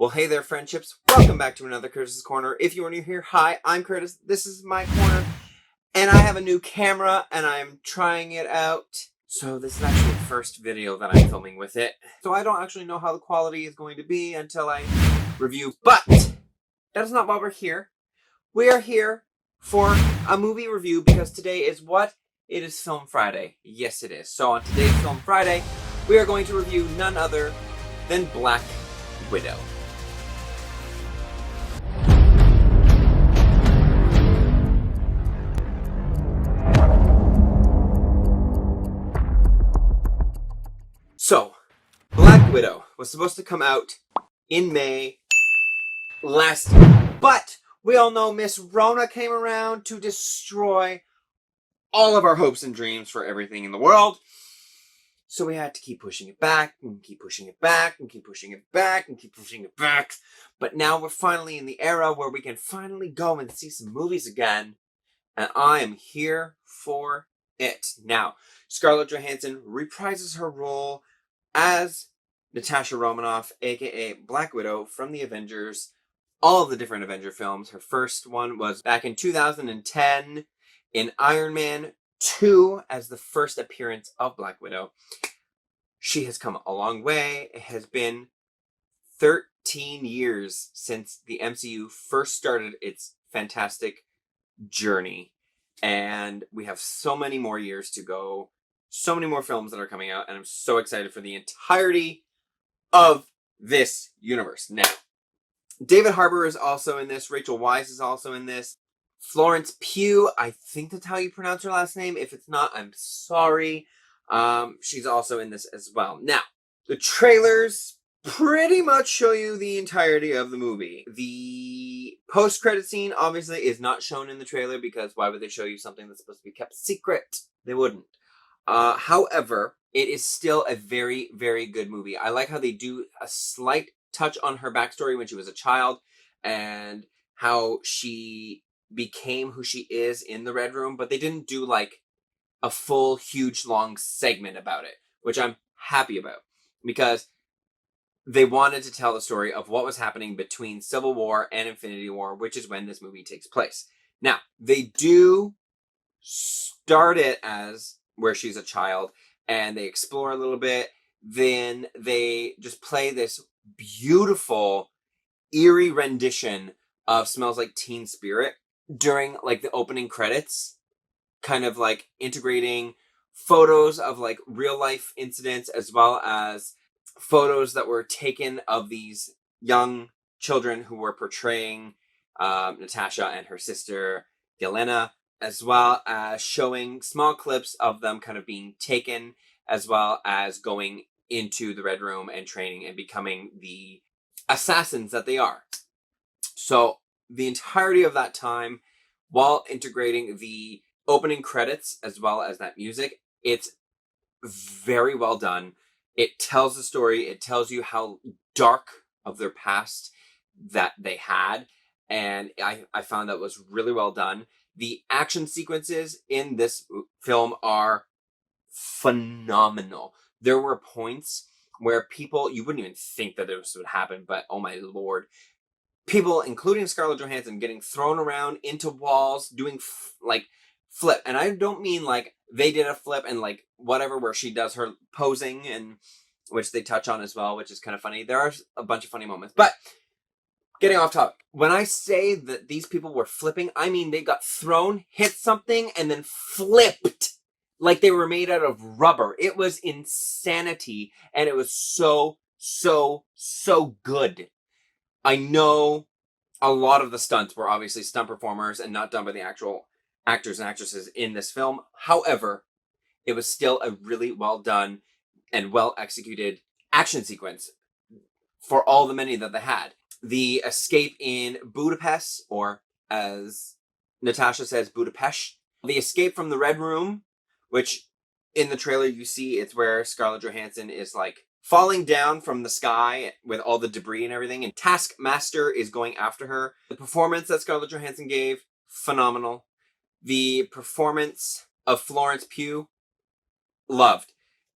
Well, hey there, friendships. Welcome back to another Curtis's Corner. If you are new here, hi, I'm Curtis. This is my corner, and I have a new camera, and I'm trying it out. So this is actually the first video that I'm filming with it. So I don't actually know how the quality is going to be until I review, but that is not why we're here. We are here for a movie review because today is what? It is Film Friday. Yes, it is. So on today's Film Friday, we are going to review none other than Black Widow. So, Black Widow was supposed to come out in May last year, but we all know Miss Rona came around to destroy all of our hopes and dreams for everything in the world. So we had to keep pushing it back, and keep pushing it back, and keep pushing it back, and keep pushing it back. But now we're finally in the era where we can finally go and see some movies again, and I am here for it. Now, Scarlett Johansson reprises her role as Natasha Romanoff, aka Black Widow from the Avengers, all of the different Avenger films. Her first one was back in 2010 in Iron Man 2 as the first appearance of Black Widow. She has come a long way. It has been 13 years since the MCU first started its fantastic journey. And we have so many more years to go. So many more films that are coming out, and I'm so excited for the entirety of this universe. Now, David Harbour is also in this. Rachel Weisz is also in this. Florence Pugh, I think that's how you pronounce her last name. If it's not, I'm sorry. She's also in this as well. Now, the trailers pretty much show you the entirety of the movie. The post-credit scene, obviously, is not shown in the trailer because why would they show you something that's supposed to be kept secret? They wouldn't. However, it is still a very, very good movie. I like how they do a slight touch on her backstory when she was a child and how she became who she is in the Red Room, but they didn't do like a full, huge, long segment about it, which I'm happy about because they wanted to tell the story of what was happening between Civil War and Infinity War, which is when this movie takes place. Now, they do start it as where she's a child, and they explore a little bit. Then they just play this beautiful, eerie rendition of Smells Like Teen Spirit during like the opening credits, kind of like integrating photos of like real life incidents as well as photos that were taken of these young children who were portraying Natasha and her sister Yelena, as well as showing small clips of them kind of being taken, as well as going into the Red Room and training and becoming the assassins that they are. So the entirety of that time, while integrating the opening credits as well as that music, it's very well done. It tells the story. It tells you how dark of their past that they had. And I found that was really well done. The action sequences in this film are phenomenal. There were points where people, you wouldn't even think that this would happen, but oh my lord. People, including Scarlett Johansson, getting thrown around into walls, doing like flip. And I don't mean like they did a flip and like whatever where she does her posing, and which they touch on as well, which is kind of funny. There are a bunch of funny moments, but getting off topic. When I say that these people were flipping, I mean they got thrown, hit something, and then flipped like they were made out of rubber. It was insanity, and it was so good. I know a lot of the stunts were obviously stunt performers and not done by the actual actors and actresses in this film. However, it was still a really well done and well executed action sequence for all the many that they had. The escape in Budapest, or as Natasha says, Budapest. The escape from the Red Room, which in the trailer you see it's where Scarlett Johansson is like falling down from the sky with all the debris and everything, and Taskmaster is going after her. The performance that Scarlett Johansson gave, phenomenal. The performance of Florence Pugh, loved.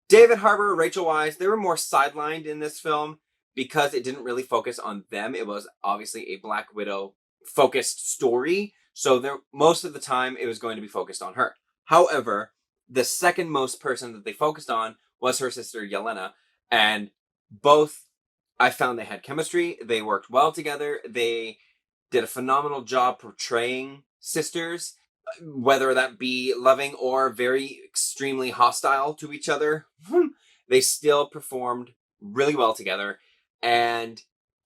David Harbour, Rachel Weisz, they were more sidelined in this film because it didn't really focus on them, it was obviously a Black Widow focused story. So there, most of the time, it was going to be focused on her. However, the second most person that they focused on was her sister Yelena, and both, I found they had chemistry. They worked well together. They did a phenomenal job portraying sisters, whether that be loving or very extremely hostile to each other. They still performed really well together. And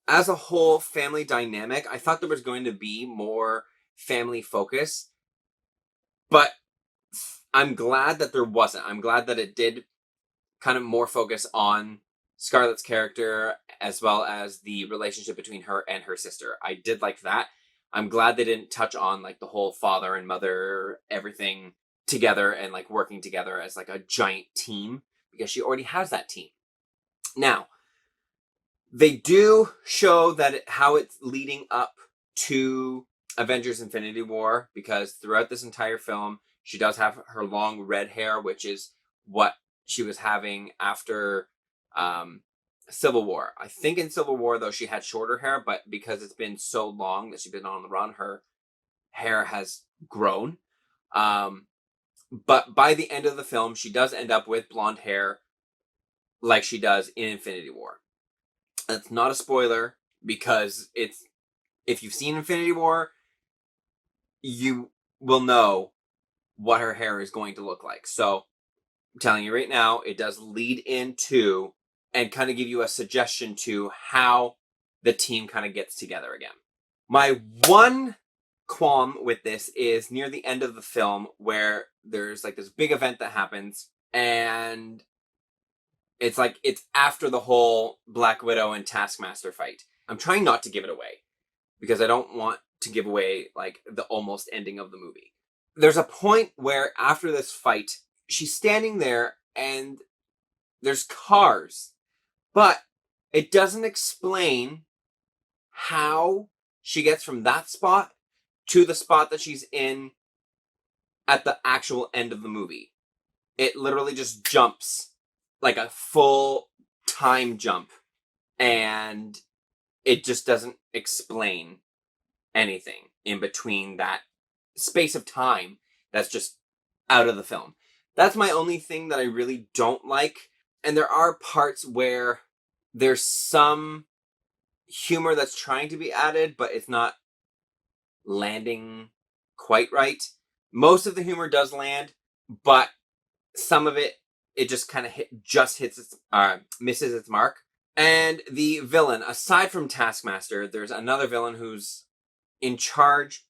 as a whole family dynamic, I thought there was going to be more family focus, but I'm glad that there wasn't. I'm glad that it did kind of more focus on Scarlett's character as well as the relationship between her and her sister. I did like that. I'm glad they didn't touch on like the whole father and mother, everything together and like working together as like a giant team, because she already has that team. Now, they do show that how it's leading up to Avengers Infinity War, because throughout this entire film, she does have her long red hair, which is what she was having after Civil War. I think in Civil War, though, she had shorter hair, but because it's been so long that she's been on the run, her hair has grown. But by the end of the film, she does end up with blonde hair like she does in Infinity War. That's not a spoiler, because it's, if you've seen Infinity War, you will know what her hair is going to look like. So I'm telling you right now, it does lead into and kind of give you a suggestion to how the team kind of gets together again. My one qualm with this is near the end of the film, where there's like this big event that happens, and it's like it's after the whole Black Widow and Taskmaster fight. I'm trying not to give it away, because I don't want to give away like the almost ending of the movie. There's a point where after this fight, she's standing there and there's cars, but it doesn't explain how she gets from that spot to the spot that she's in at the actual end of the movie. It literally just jumps like a full time jump, and it just doesn't explain anything in between that space of time that's just out of the film. That's my only thing that I really don't like. And there are parts where there's some humor that's trying to be added, but it's not landing quite right. Most of the humor does land, but some of it, it just kind of misses its mark. And the villain, aside from Taskmaster, there's another villain who's in charge.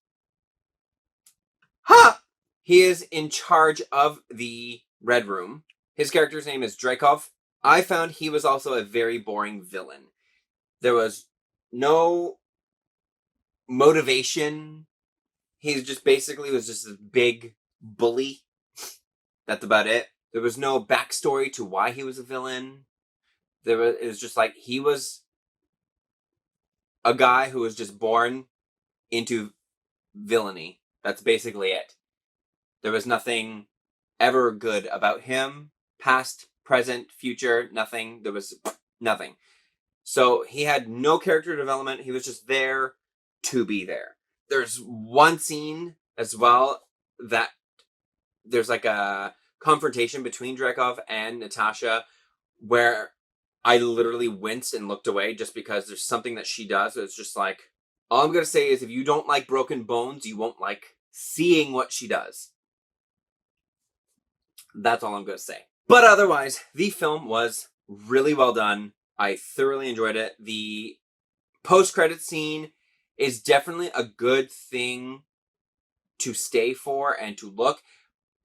He is in charge of the Red Room. His character's name is Drakov. I found he was also a very boring villain. There was no motivation. He just basically was just a big bully. That's about it. There was no backstory to why he was a villain. It was just like he was a guy who was just born into villainy. That's basically it. There was nothing ever good about him. Past, present, future, nothing. There was nothing. So he had no character development. He was just there to be there. There's one scene as well that there's like a confrontation between Drakov and Natasha where I literally winced and looked away, just because there's something that she does. It's just like, all I'm going to say is if you don't like broken bones, you won't like seeing what she does. That's all I'm going to say. But otherwise, the film was really well done. I thoroughly enjoyed it. The post-credit scene is definitely a good thing to stay for and to look.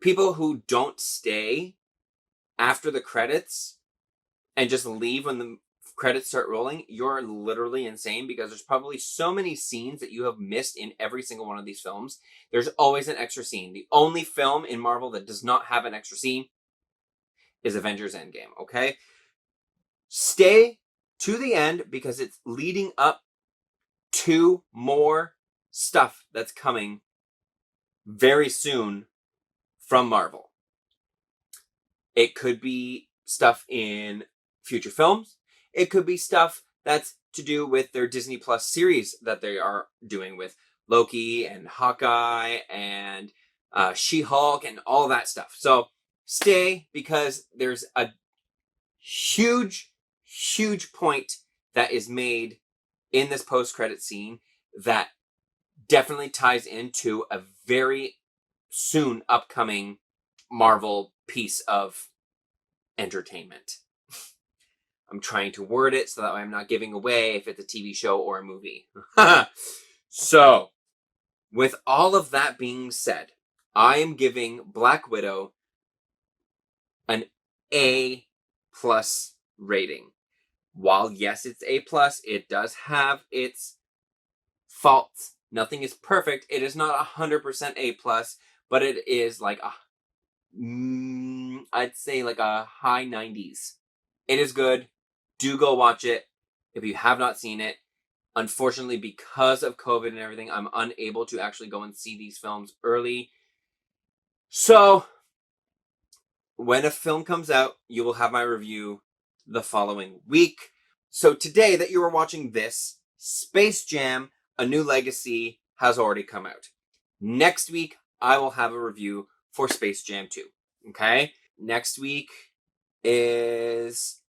People who don't stay after the credits and just leave when the credits start rolling, you're literally insane, because there's probably so many scenes that you have missed in every single one of these films. There's always an extra scene. The only film in Marvel that does not have an extra scene is Avengers Endgame, okay? Stay to the end, because it's leading up to more stuff that's coming very soon from Marvel. It could be stuff in future films. It could be stuff That's to do with their Disney Plus series that they are doing with Loki and Hawkeye and She-Hulk and all that stuff. So stay, because there's a huge, huge point that is made in this post-credit scene that definitely ties into a very soon upcoming Marvel piece of entertainment. I'm trying to word it so that I'm not giving away if it's a TV show or a movie. So, with all of that being said, I am giving Black Widow an A+ rating. While yes, it's A+, it does have its faults. Nothing is perfect. It is not 100% A+, but it is like I'd say like a high 90s. It is good. Do go watch it if you have not seen it. Unfortunately, because of COVID and everything, I'm unable to actually go and see these films early. So, when a film comes out, you will have my review the following week. So today that you are watching this, Space Jam: A New Legacy has already come out. Next week, I will have a review for Space Jam 2. Okay? Next week is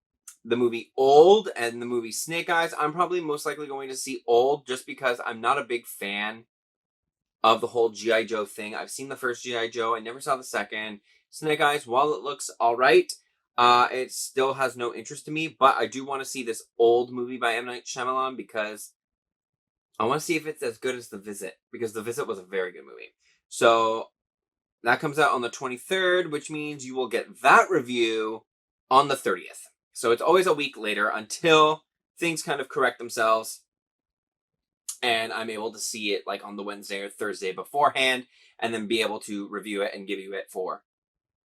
the movie Old and the movie Snake Eyes. I'm probably most likely going to see Old just because I'm not a big fan of the whole G.I. Joe thing. I've seen the first G.I. Joe. I never saw the second. Snake Eyes, while it looks alright, it still has no interest to me, but I do want to see this Old movie by M. Night Shyamalan because I want to see if it's as good as The Visit, because The Visit was a very good movie. So that comes out on the 23rd, which means you will get that review on the 30th. So it's always a week later until things kind of correct themselves and I'm able to see it like on the Wednesday or Thursday beforehand and then be able to review it and give you it for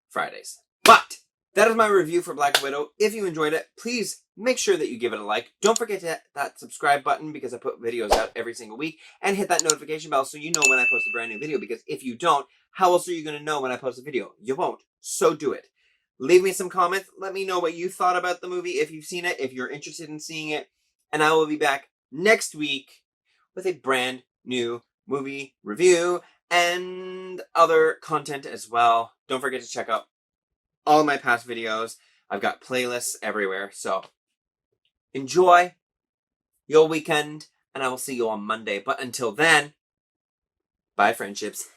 Fridays. But that is my review for Black Widow. If you enjoyed it, please make sure that you give it a like. Don't forget to hit that subscribe button because I put videos out every single week, and hit that notification bell so you know when I post a brand new video, because if you don't, how else are you going to know when I post a video? You won't. So do it. Leave me some comments. Let me know what you thought about the movie, if you've seen it, if you're interested in seeing it, and I will be back next week with a brand new movie review and other content as well. Don't forget to check out all of my past videos. I've got playlists everywhere. So enjoy your weekend, and I will see you on Monday. But until then, bye, friendships.